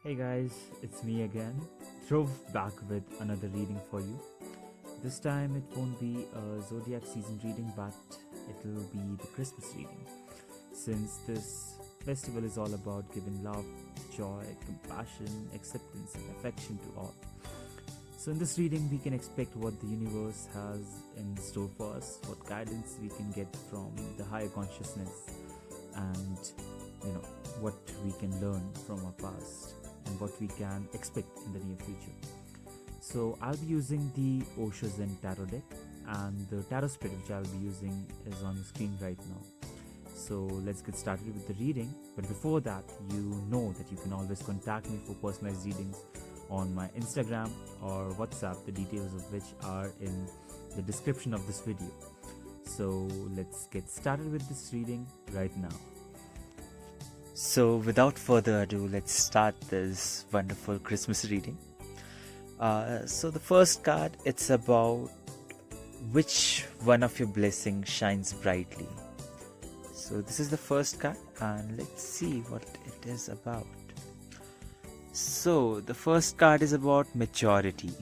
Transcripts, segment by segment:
Hey guys, it's me again. Drove back with another reading for you. This time it won't be a zodiac season reading, but it'll be the Christmas reading. Since this festival is all about giving love, joy, compassion, acceptance, and affection to all. So, in this reading, we can expect what the universe has in store for us, what guidance we can get from the higher consciousness, and what we can learn from our past and what we can expect in the near future. So I'll be using the Osho Zen Tarot deck, and the tarot spread which I'll be using is on the screen right now. So let's get started with the reading. But before that, you know that you can always contact me for personalized readings on my Instagram or WhatsApp, the details of which are in the description of this video. So let's get started with this reading right now. So without further ado, let's start this wonderful Christmas reading. So the first card, it's about which one of your blessings shines brightly. So this is the first card, and let's see what it is about. So the first card is about maturity.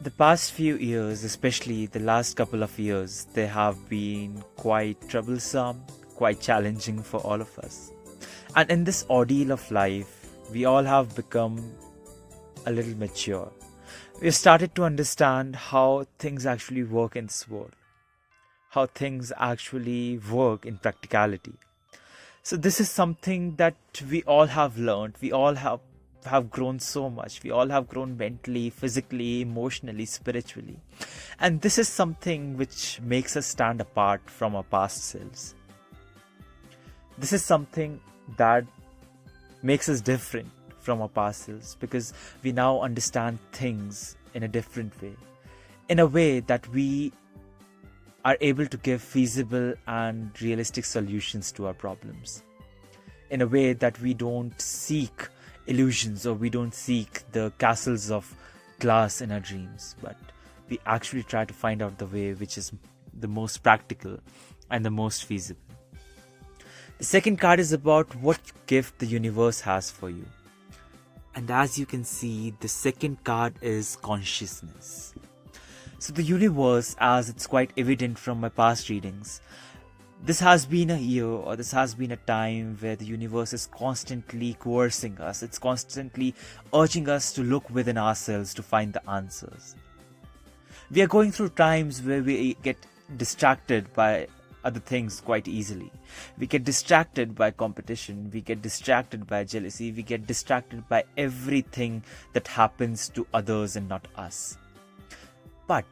The past few years, especially the last couple of years, they have been quite troublesome, quite challenging for all of us. And in this ordeal of life, we all have become a little mature. We've started to understand how things actually work in this world, how things actually work in practicality. So this is something that we all have learned. We all have grown so much. We all have grown mentally, physically, emotionally, spiritually. And this is something which makes us stand apart from our past selves. This is something that makes us different from our past selves, because we now understand things in a different way, in a way that we are able to give feasible and realistic solutions to our problems, in a way that we don't seek illusions or we don't seek the castles of glass in our dreams, but we actually try to find out the way which is the most practical and the most feasible. The second card is about what gift the universe has for you. And as you can see, the second card is consciousness. So the universe, as it's quite evident from my past readings, this has been a year, or this has been a time where the universe is constantly coercing us. It's constantly urging us to look within ourselves to find the answers. We are going through times where we get distracted by other things quite easily. We get distracted by competition, we get distracted by jealousy, we get distracted by everything that happens to others and not us. But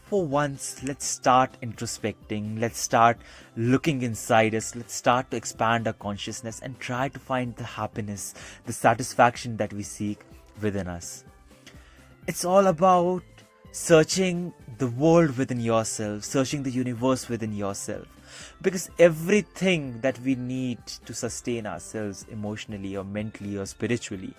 for once, let's start introspecting, let's start looking inside us, let's start to expand our consciousness and try to find the happiness, the satisfaction that we seek within us. It's all about searching the world within yourself, searching the universe within yourself. Because everything that we need to sustain ourselves emotionally or mentally or spiritually,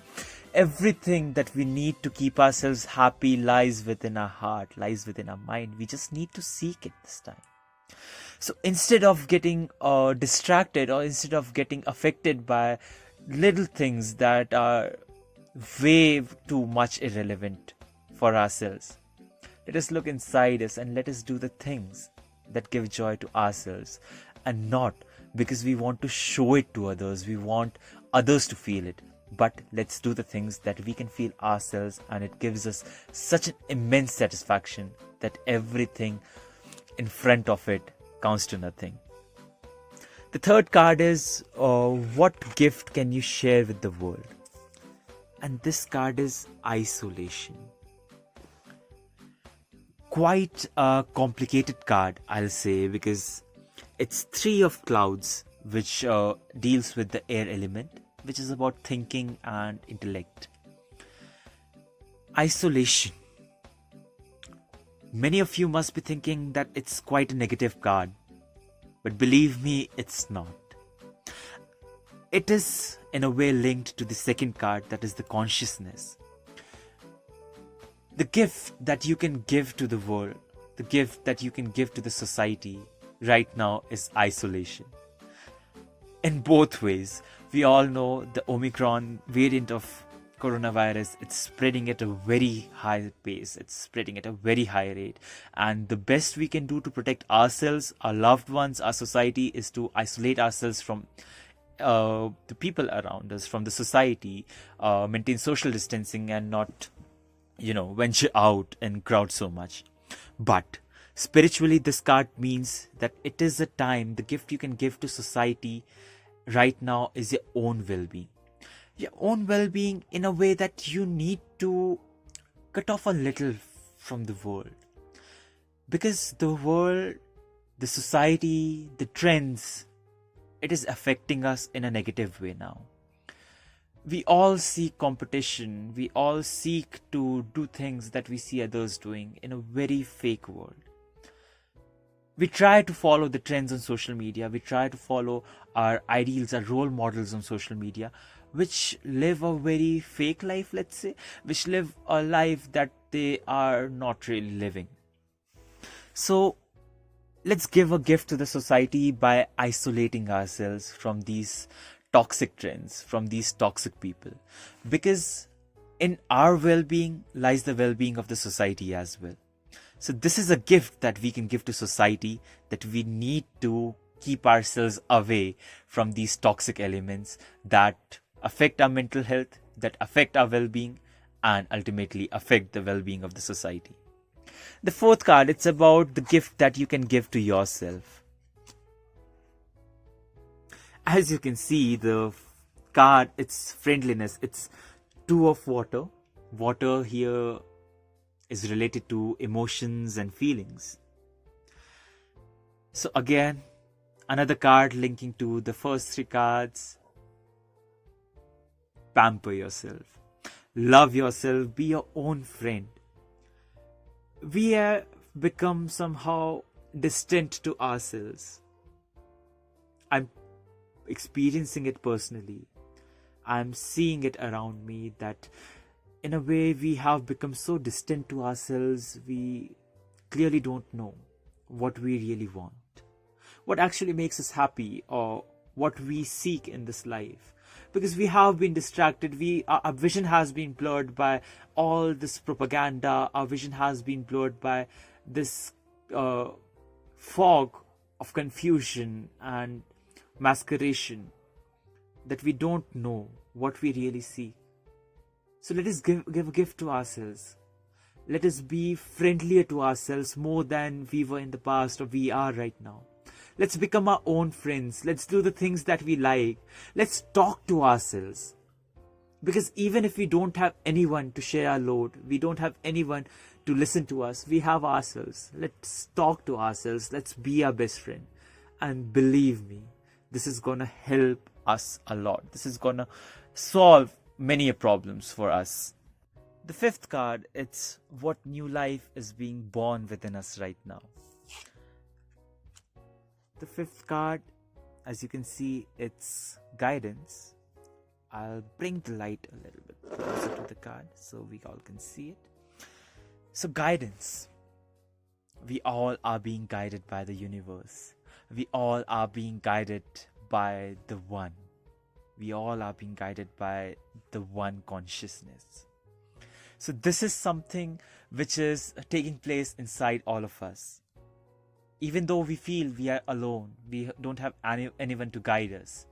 everything that we need to keep ourselves happy lies within our heart, lies within our mind. We just need to seek it this time. So instead of getting distracted, or instead of getting affected by little things that are way too much irrelevant for ourselves, let us look inside us and let us do the things that give joy to ourselves, and not because we want to show it to others, we want others to feel it, but let's do the things that we can feel ourselves, and it gives us such an immense satisfaction that everything in front of it counts to nothing. The third card is what gift can you share with the world? And this card is isolation. Quite a complicated card, I'll say, because it's 3 of clouds, which deals with the air element, which is about thinking and intellect. Isolation. Many of you must be thinking that it's quite a negative card, but believe me, it's not. It is in a way linked to the second card, that is the consciousness. The gift that you can give to the world, the gift that you can give to the society right now is isolation. In both ways. We all know the Omicron variant of coronavirus, it's spreading at a very high pace, it's spreading at a very high rate, and the best we can do to protect ourselves, our loved ones, our society is to isolate ourselves from the people around us, from the society, maintain social distancing, and not venture out and crowd so much. But spiritually, this card means that it is a time, the gift you can give to society right now is your own well-being. Your own well-being in a way that you need to cut off a little from the world. Because the world, the society, the trends, it is affecting us in a negative way now. We all seek competition. We all seek to do things that we see others doing in a very fake world. We try to follow the trends on social media. We try to follow our ideals, our role models on social media, which live a very fake life, let's say, which live a life that they are not really living. So let's give a gift to the society by isolating ourselves from these toxic trends, from these toxic people. Because in our well-being lies the well-being of the society as well. So this is a gift that we can give to society, that we need to keep ourselves away from these toxic elements that affect our mental health, that affect our well-being, and ultimately affect the well-being of the society. The fourth card, it's about the gift that you can give to yourself. As you can see, the card, it's friendliness. It's two of water. Water here is related to emotions and feelings. So again, another card linking to the first three cards. Pamper yourself. Love yourself. Be your own friend. We have become somehow distant to ourselves. I'm experiencing it personally. I'm seeing it around me that in a way we have become so distant to ourselves. We clearly don't know what we really want, what actually makes us happy, or what we seek in this life. Because we have been distracted, our vision has been blurred by all this propaganda. Our vision has been blurred by this fog of confusion and masqueration, that we don't know what we really seek. So let us give a gift to ourselves. Let us be friendlier to ourselves more than we were in the past or we are right now. Let's become our own friends. Let's do the things that we like. Let's talk to ourselves. Because even if we don't have anyone to share our load, we don't have anyone to listen to us, we have ourselves. Let's talk to ourselves. Let's be our best friend. And believe me, this is gonna help us a lot. This is gonna solve many problems for us. The fifth card, it's what new life is being born within us right now. The fifth card, as you can see, it's guidance. I'll bring the light a little bit closer to the card so we all can see it. So guidance. We all are being guided by the universe. We all are being guided by the one. We all are being guided by the one consciousness. So this is something which is taking place inside all of us. Even though we feel we are alone, we don't have anyone to guide us,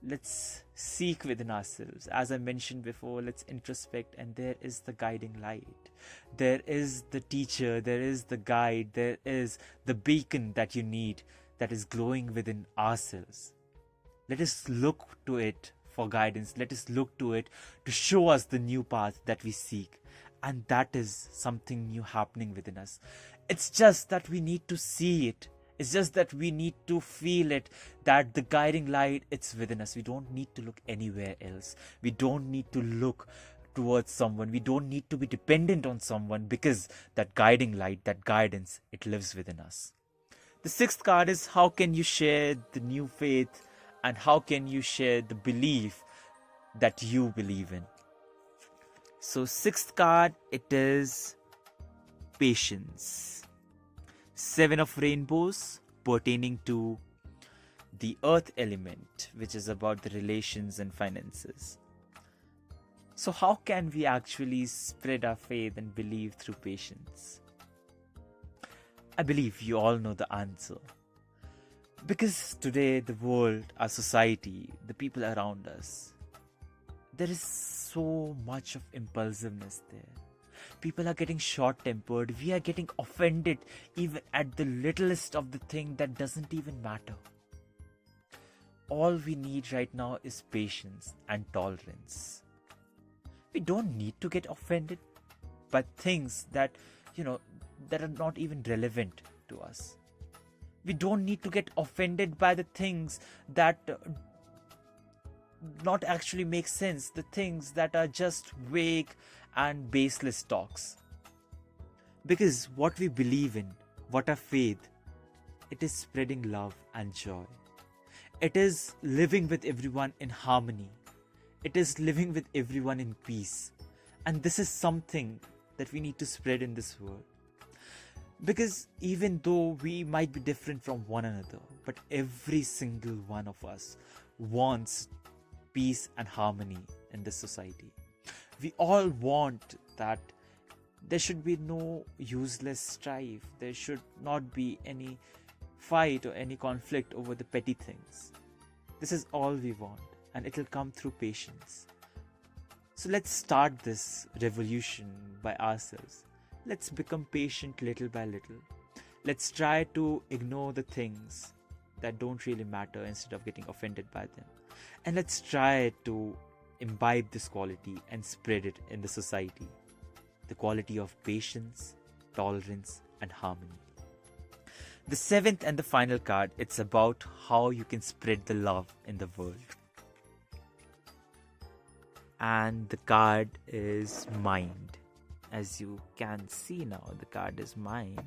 let's seek within ourselves. As I mentioned before, let's introspect, and there is the guiding light. There is the teacher, there is the guide, there is the beacon that you need that is glowing within ourselves. Let us look to it for guidance. Let us look to it to show us the new path that we seek. And that is something new happening within us. It's just that we need to see it. It's just that we need to feel it, that the guiding light, it's within us. We don't need to look anywhere else. We don't need to look towards someone. We don't need to be dependent on someone, because that guiding light, that guidance, it lives within us. The sixth card is how can you share the new faith, and how can you share the belief that you believe in. So sixth card, it is patience. Seven of rainbows pertaining to the earth element, which is about the relations and finances. So, how can we actually spread our faith and believe through patience? I believe you all know the answer. Because today, the world, our society, the people around us, there is so much of impulsiveness there. People are getting short tempered. We are getting offended even at the littlest of the thing that doesn't even matter. All we need right now is patience and tolerance. We don't need to get offended by things that, that are not even relevant to us. We don't need to get offended by the things that not actually make sense, the things that are just vague and baseless talks. Because what we believe in, what our faith, it is spreading love and joy. It is living with everyone in harmony. It is living with everyone in peace. And this is something that we need to spread in this world. Because even though we might be different from one another, but every single one of us wants peace and harmony in this society. We all want that there should be no useless strife. There should not be any fight or any conflict over the petty things. This is all we want, and it will come through patience. So let's start this revolution by ourselves. Let's become patient little by little. Let's try to ignore the things that don't really matter instead of getting offended by them. And let's try to imbibe this quality and spread it in the society. The quality of patience, tolerance, and harmony. The seventh and the final card, it's about how you can spread the love in the world. And the card is mind. As you can see now, the card is mind.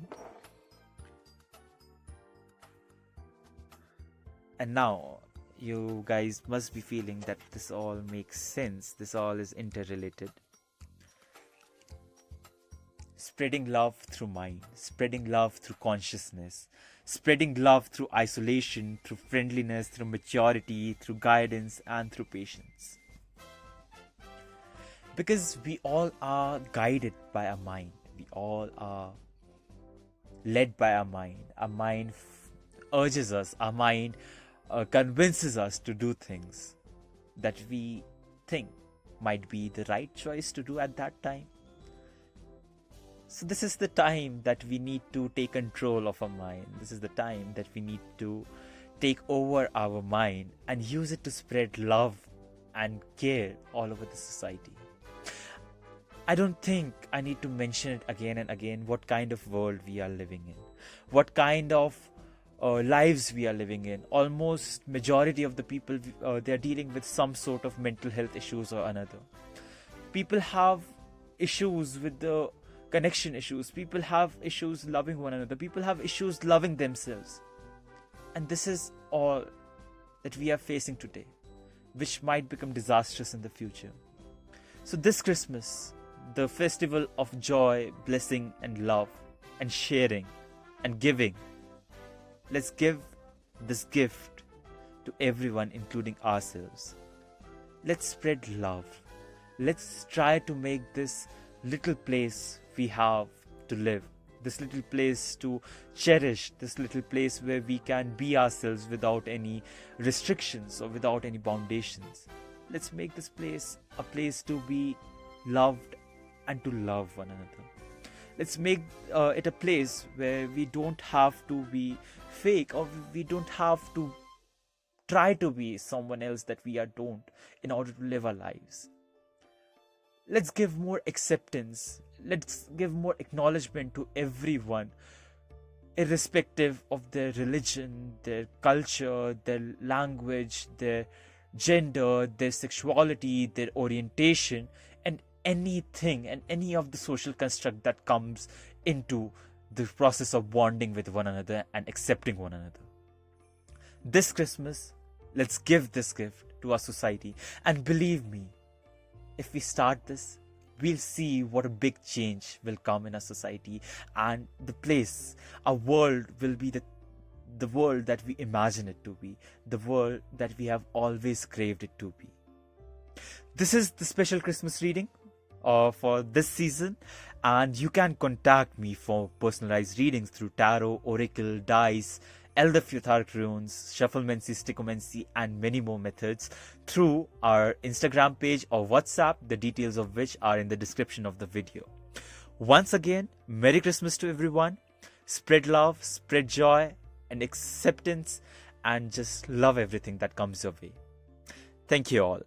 And now, you guys must be feeling that this all makes sense. This all is interrelated. Spreading love through mind, spreading love through consciousness, spreading love through isolation, through friendliness, through maturity, through guidance, and through patience. Because we all are guided by our mind. We all are led by our mind. Our mind urges us. Our mind convinces us to do things that we think might be the right choice to do at that time. So this is the time that we need to take control of our mind. This is the time that we need to take over our mind and use it to spread love and care all over the society. I don't think I need to mention it again and again what kind of world we are living in, what kind of lives we are living in. Almost majority of the people, they are dealing with some sort of mental health issues or another. People have issues with the connection issues. People have issues loving one another. People have issues loving themselves. And this is all that we are facing today, which might become disastrous in the future. So this Christmas, the festival of joy, blessing, and love, and sharing, and giving, let's give this gift to everyone, including ourselves. Let's spread love. Let's try to make this little place we have to live, this little place to cherish, this little place where we can be ourselves without any restrictions or without any foundations. Let's make this place a place to be loved and to love one another. Let's make it a place where we don't have to be fake, or we don't have to try to be someone else that we don't in order to live our lives. Let's give more acceptance. Let's give more acknowledgement to everyone, irrespective of their religion, their culture, their language, their gender, their sexuality, their orientation, and anything and any of the social construct that comes into the process of bonding with one another and accepting one another. This Christmas, let's give this gift to our society. And believe me, if we start this, we'll see what a big change will come in our society, and the place, our world will be the world that we imagine it to be, the world that we have always craved it to be. This is the special Christmas reading for this season, and you can contact me for personalized readings through tarot, oracle, dice, elder futhark runes, shufflemancy, stichomancy, and many more methods through our Instagram page or WhatsApp, the details of which are in the description of the video. Once again, Merry Christmas to everyone. Spread love, spread joy and acceptance, and just love everything that comes your way. Thank you all.